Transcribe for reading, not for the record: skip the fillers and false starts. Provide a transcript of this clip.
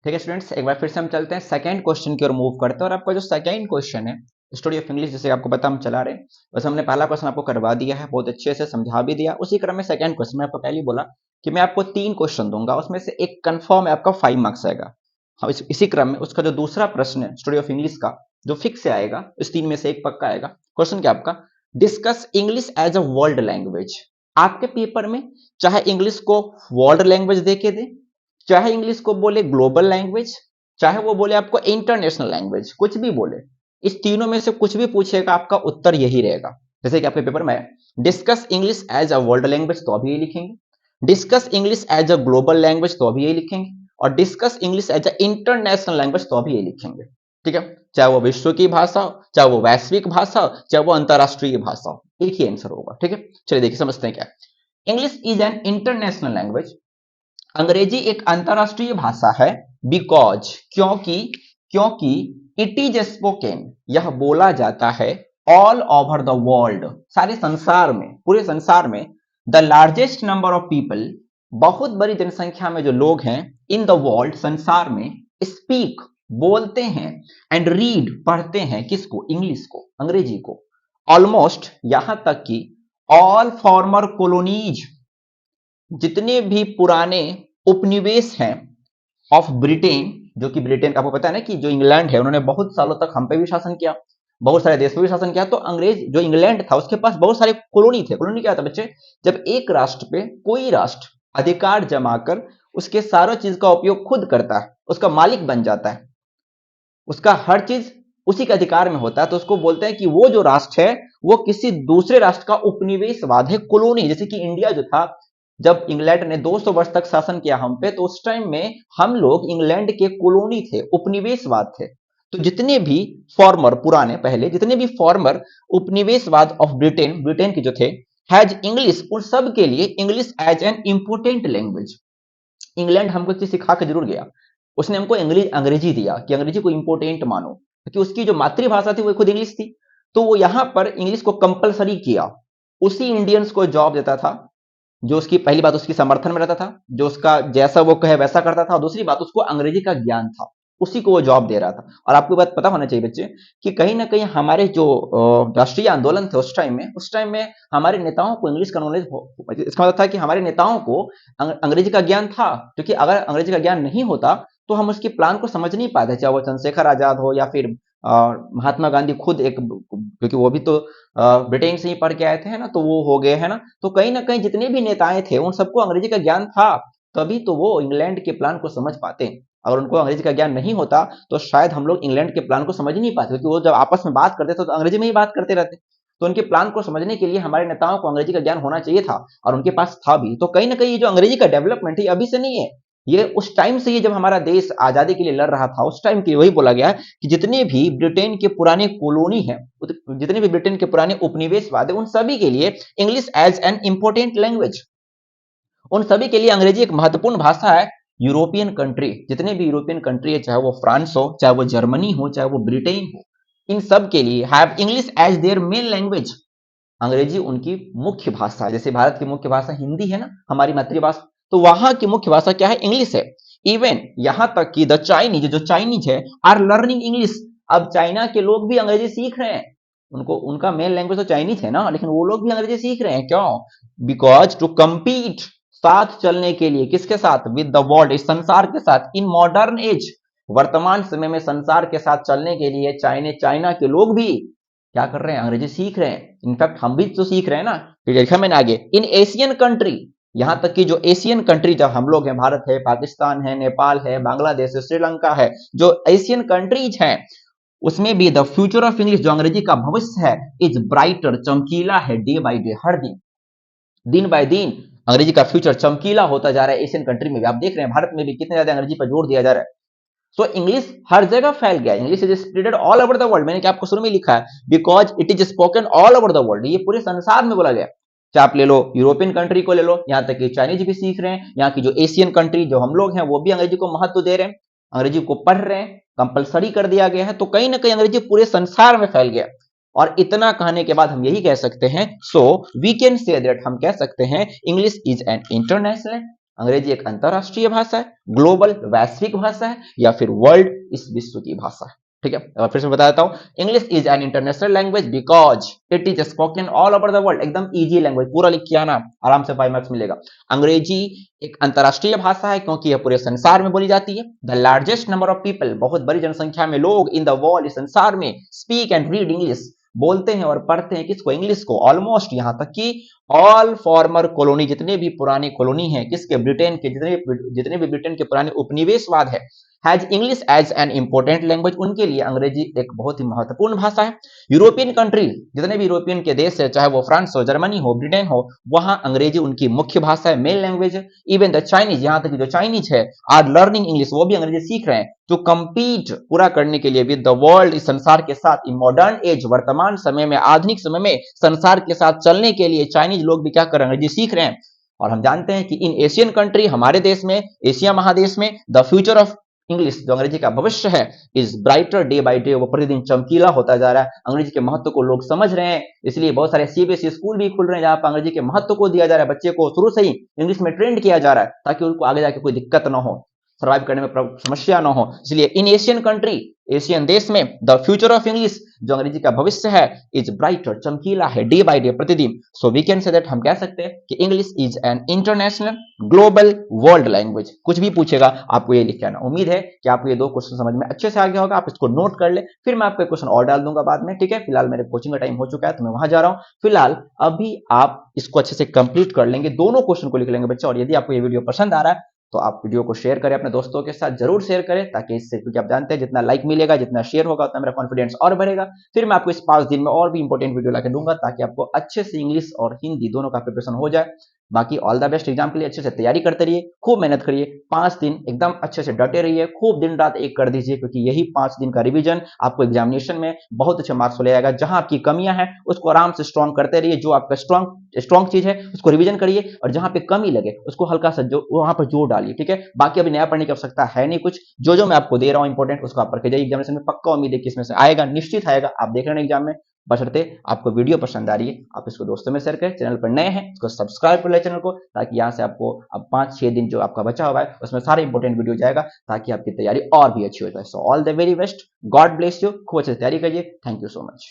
ठीक है स्टूडेंट्स, एक बार फिर से हम चलते हैं सेकंड क्वेश्चन की ओर मूव करते हैं। और आपका जो सेकंड क्वेश्चन है स्टडी ऑफ इंग्लिश, जैसे आपको पता हम चला रहे हैं, बस हमने पहला क्वेश्चन आपको करवा दिया है, बहुत अच्छे से समझा भी दिया। उसी क्रम में सेकंड क्वेश्चन में आपको पहले ही बोला कि मैं आपको 3 क्वेश्चन दूंगा, उसमें से एक कंफर्म है आपका 5 मार्क्स आएगा। हाँ, इसी क्रम में उसका जो दूसरा प्रश्न है स्टडी ऑफ इंग्लिश का, जो फिक्स से आएगा, इस 3 में से एक पक्का आएगा। क्वेश्चन क्या आपका, discuss English as a world language. आपके पेपर में चाहे इंग्लिश को वर्ल्ड लैंग्वेज दे के दे, चाहे इंग्लिश को बोले ग्लोबल लैंग्वेज, चाहे वो बोले आपको इंटरनेशनल लैंग्वेज, कुछ भी बोले, इस तीनों में से कुछ भी पूछेगा आपका उत्तर यही रहेगा। जैसे कि आपके पेपर में discuss English as a world language तो अभी यही लिखेंगे, discuss English as a global language तो अभी यही लिखेंगे, और discuss English as a international language तो अभी यही लिखेंगे। ठीक है, चाहे वो विश्व की भाषा हो, चाहे वो वैश्विक भाषा हो, चाहे वो अंतरराष्ट्रीय भाषा हो, एक ही आंसर होगा। ठीक है, चलिए देखिए समझते हैं क्या। English is an international language. अंग्रेजी एक अंतरराष्ट्रीय भाषा है। बिकॉज, क्योंकि, क्योंकि इट इज स्पोकन, यह बोला जाता है ऑल ओवर द वर्ल्ड, सारे संसार में, पूरे संसार में। The largest number of people, बहुत बड़ी जनसंख्या में जो लोग हैं, इन द वर्ल्ड, संसार में, स्पीक, बोलते हैं, एंड रीड, पढ़ते हैं, किसको, इंग्लिश को, अंग्रेजी को। ऑलमोस्ट, यहां तक कि ऑल फॉर्मर कॉलोनीज, जितने भी पुराने उपनिवेश हैं ऑफ ब्रिटेन, जो कि ब्रिटेन का आपको पता है ना कि जो इंग्लैंड है, उन्होंने बहुत सालों तक हम पे भी शासन किया, बहुत सारे देश पे भी शासन किया। तो अंग्रेज जो इंग्लैंड था उसके पास बहुत सारे कॉलोनी थे। कॉलोनी क्या था बच्चे, जब एक राष्ट्र पे कोई राष्ट्र अधिकार जमाकर उसके सारा चीज का उपयोग खुद करता है, उसका मालिक बन जाता है, उसका हर चीज उसी के अधिकार में होता है, तो उसको बोलते हैं कि वो जो राष्ट्र है वो किसी दूसरे राष्ट्र का उपनिवेशवाद है, कॉलोनी। जैसे कि इंडिया जो था, जब इंग्लैंड ने 200 वर्ष तक शासन किया हम पे, तो उस टाइम में हम लोग इंग्लैंड के कॉलोनी थे, उपनिवेशवाद थे। तो जितने भी फॉर्मर, पुराने, पहले जितने भी फॉर्मर उपनिवेशवाद ऑफ ब्रिटेन, ब्रिटेन के जो थे, हैज इंग्लिश, उन सब के लिए English as an important language. England हमको एक चीज सिखा के जरूर गया, उसने हमको अंग्रेजी दिया कि अंग्रेजी को इंपोर्टेंट मानो, क्योंकि उसकी जो मातृभाषा थी वो खुद इंग्लिश थी। तो वो यहां पर इंग्लिश को कंपलसरी किया, उसी इंडियंस को जॉब देता था जो उसकी, पहली बात उसकी समर्थन में रहता था, जो उसका जैसा वो कहे वैसा करता था, और दूसरी बात उसको अंग्रेजी का ज्ञान था, उसी को वो जॉब दे रहा था। और आपको बात पता होना चाहिए बच्चे कि कहीं ना कहीं हमारे जो राष्ट्रीय आंदोलन थे उस टाइम में हमारे नेताओं को इंग्लिश का नॉलेज, इसका मतलब था कि हमारे नेताओं को अंग्रेजी का ज्ञान था, क्योंकि अगर अंग्रेजी का ज्ञान नहीं होता तो हम उसके प्लान को समझ नहीं पाते, चाहे वो चंद्रशेखर आजाद हो या फिर महात्मा गांधी खुद, एक, क्योंकि वो भी तो ब्रिटेन से ही पढ़ के आए थे, है ना, तो वो हो गए, है ना। तो कहीं ना कहीं जितने भी नेताएं थे उन सबको अंग्रेजी का ज्ञान था, तभी तो वो इंग्लैंड के प्लान को समझ पाते। अगर उनको अंग्रेजी का ज्ञान नहीं होता तो शायद हम लोग इंग्लैंड के प्लान को समझ ही नहीं पाते, क्योंकि वो जब आपस में बात करते थे तो अंग्रेजी में ही बात करते रहते। तो उनके प्लान को समझने के लिए हमारे नेताओं को अंग्रेजी का ज्ञान होना चाहिए था, और उनके पास था भी। तो कहीं ना कहीं ये जो अंग्रेजी का डेवलपमेंट है अभी से नहीं है, ये उस टाइम से, ये जब हमारा देश आजादी के लिए लड़ रहा था उस टाइम के वही बोला गया है कि जितने भी ब्रिटेन के पुराने कॉलोनी है, जितने भी ब्रिटेन के पुराने उपनिवेशवाद है, उन सभी के लिए English as an important language, उन सभी के लिए अंग्रेजी एक महत्वपूर्ण भाषा है। यूरोपियन कंट्री, जितने भी यूरोपियन कंट्री है, चाहे वो फ्रांस हो, चाहे वो जर्मनी हो, चाहे वो ब्रिटेन हो, इन सब के लिए have English as their main language, अंग्रेजी उनकी मुख्य भाषा है। जैसे भारत की मुख्य भाषा हिंदी है ना, हमारी मातृभाषा, तो वहां की मुख्य भाषा क्या है, इंग्लिश है। इवन यहां तक कि द चाइनीज, जो चाइनीज है, आर लर्निंग इंग्लिश। अब चाइना के लोग भी अंग्रेजी सीख रहे हैं, उनको, उनका मेन लैंग्वेज तो चाइनीज है ना, लेकिन वो लोग भी अंग्रेजी सीख रहे हैं। क्यों? बिकॉज टू compete, साथ चलने के लिए, किसके साथ, विद द वर्ल्ड, इस संसार के साथ, इन मॉडर्न एज, वर्तमान समय में संसार के साथ चलने के लिए चाइना के लोग भी क्या कर रहे हैं, अंग्रेजी सीख रहे हैं। इनफैक्ट हम भी तो सीख रहे हैं ना, फिर देखा मैंने आगे, इन एशियन कंट्री, यहां तक कि जो एशियन कंट्री, जब हम लोग हैं, भारत है, पाकिस्तान है, नेपाल है, बांग्लादेश है, श्रीलंका है, जो एशियन कंट्रीज हैं, उसमें भी द फ्यूचर ऑफ इंग्लिश, जो अंग्रेजी का भविष्य है, इज ब्राइटर, चमकीला है, डे बाय डे, हर दिन, दिन बाय दिन अंग्रेजी का फ्यूचर चमकीला होता जा रहा है। एशियन कंट्री में भी आप देख रहे हैं, भारत में भी कितने ज्यादा अंग्रेजी पर जोर दिया जा रहा है। सो इंग्लिश हर जगह फैल गया, English is spreaded all over the world. मैंने क्या आपको शुरू में लिखा है, because it is spoken all over the world, ये पूरे संसार में बोला गया। चाहे आप ले लो यूरोपियन कंट्री को ले लो, यहां तक कि चाइनीज भी सीख रहे हैं, यहाँ की जो एशियन कंट्री जो हम लोग हैं वो भी अंग्रेजी को महत्व दे रहे हैं, अंग्रेजी को पढ़ रहे हैं, कंपलसरी कर दिया गया है। तो कहीं ना कहीं अंग्रेजी पूरे संसार में फैल गया। और इतना कहने के बाद हम यही कह सकते हैं, so we can say that, हम कह सकते हैं इंग्लिश इज एन इंटरनेशनल अंग्रेजी एक अंतरराष्ट्रीय भाषा है, ग्लोबल वैश्विक भाषा है, या फिर वर्ल्ड इस विश्व की भाषा है। ठीक है, अब फिर से बता देता हूं, English is an international language because it is spoken all over the world. एकदम इजी लैंग्वेज, पूरा लिख के आना, आराम से 5 मार्क्स मिलेगा। अंग्रेजी एक अंतरराष्ट्रीय भाषा है क्योंकि यह पूरे संसार में बोली जाती है। The largest number of people, बहुत बड़ी जनसंख्या में लोग इन द वर्ल्ड, इस संसार में, स्पीक एंड रीड इंग्लिश, बोलते हैं और पढ़ते हैं किसको, इंग्लिश को। ऑलमोस्ट यहां तक कि ऑल फॉर्मर कॉलोनी, जितने भी पुरानी कॉलोनी है किसके, ब्रिटेन के, जितने भी ब्रिटेन के पुराने उपनिवेशवाद है, has English as an important language, उनके लिए अंग्रेजी एक बहुत ही महत्वपूर्ण भाषा है। यूरोपियन कंट्री, जितने भी यूरोपियन के देश है, चाहे वो फ्रांस हो, जर्मनी हो, ब्रिटेन हो, वहां अंग्रेजी उनकी मुख्य भाषा है, मेन लैंग्वेज है। इवन द चाइनीज, यहां तक जो चाइनीज है, आर लर्निंग इंग्लिश, वो भी अंग्रेजी सीख रहे हैं टू कंपीट, पूरा करने के लिए, विद द वर्ल्ड, इस संसार के साथ, इन मॉडर्न एज, वर्तमान समय में, आधुनिक समय में संसार के साथ चलने के लिए चाइनीज लोग भी क्या कर रहे हैं, अंग्रेजी सीख रहे हैं। और हम जानते हैं कि इन एशियन कंट्री, हमारे देश में, एशिया महादेश में, द फ्यूचर ऑफ इंग्लिश, जो अंग्रेजी का भविष्य है, is brighter day by day, वो प्रतिदिन चमकीला होता जा रहा है। अंग्रेजी के महत्व को लोग समझ रहे हैं, इसलिए बहुत सारे सीबीएसई स्कूल भी खुल रहे हैं जहां पर अंग्रेजी के महत्व को दिया जा रहा है, बच्चे को शुरू से ही इंग्लिश में ट्रेंड किया जा रहा है ताकि उनको आगे जाके कोई दिक्कत ना हो, सर्वाइव करने में समस्या ना हो। इसलिए इन एशियन कंट्री, एशियन देश में, द फ्यूचर ऑफ इंग्लिश, जो अंग्रेजी का भविष्य है, इज ब्राइटर, चमकीला है, डे बाय डे, प्रतिदिन। So we can say that, हम कह सकते हैं कि English is an international global world language. कुछ भी पूछेगा आपको ये लिख के आना। उम्मीद है कि आपको ये 2 क्वेश्चन समझ में अच्छे से आ गया होगा, आप इसको नोट कर ले, फिर मैं आपको क्वेश्चन और डाल दूंगा बाद में। ठीक है, फिलहाल मेरे कोचिंग का टाइम हो चुका है तो मैं वहां जा रहा हूं। फिलहाल अभी आप इसको अच्छे से कंप्लीट कर लेंगे, दोनों क्वेश्चन को लिख लेंगे बच्चे। और यदि आपको ये वीडियो पसंद आ रहा है तो आप वीडियो को शेयर करें अपने दोस्तों के साथ, जरूर शेयर करें, ताकि इससे, क्योंकि आप जानते हैं जितना लाइक मिलेगा, जितना शेयर होगा, उतना मेरा कॉन्फिडेंस और बढ़ेगा। फिर मैं आपको इस 5 दिन में और भी इंपॉर्टेंट वीडियो लाके दूंगा ताकि आपको अच्छे से इंग्लिश और हिंदी दोनों का प्रिपरेशन हो जाए। बाकी ऑल द बेस्ट, एग्जाम के लिए अच्छे से तैयारी करते रहिए, खूब मेहनत करिए, 5 दिन एकदम अच्छे से डटे रहिए, खूब दिन रात एक कर दीजिए, क्योंकि यही 5 दिन का रिवीजन आपको एग्जामिनेशन में बहुत अच्छे मार्क्स ले आएगा। जहां आपकी कमियां हैं उसको आराम से स्ट्रॉन्ग करते रहिए, जो आपका स्ट्रॉन्ग चीज है उसको रिवीजन करिए, और जहां पे कमी लगे उसको हल्का सा जो वहां पर जोर डालिए। ठीक है, बाकी अभी नया पढ़ने की आवश्यकता है नहीं, कुछ जो मैं आपको दे रहा हूं इंपॉर्टेंट उसको आप पढ़ के जाइए। एग्जामिनेशन में पक्का उम्मीद है कि इसमें से आएगा, निश्चित आएगा, आप देख रहे हैं एग्जाम में। बशर्ते आपको वीडियो पसंद आ रही है, आप इसको दोस्तों में शेयर करें। चैनल पर नए हैं इसको सब्सक्राइब कर ले चैनल को, ताकि यहाँ से आपको अब 5-6 दिन जो आपका बचा हुआ है उसमें सारे इंपॉर्टेंट वीडियो जाएगा, ताकि आपकी तैयारी और भी अच्छी हो जाए। So all the very best, God bless you, खूब अच्छे से तैयारी करिए। Thank you so much.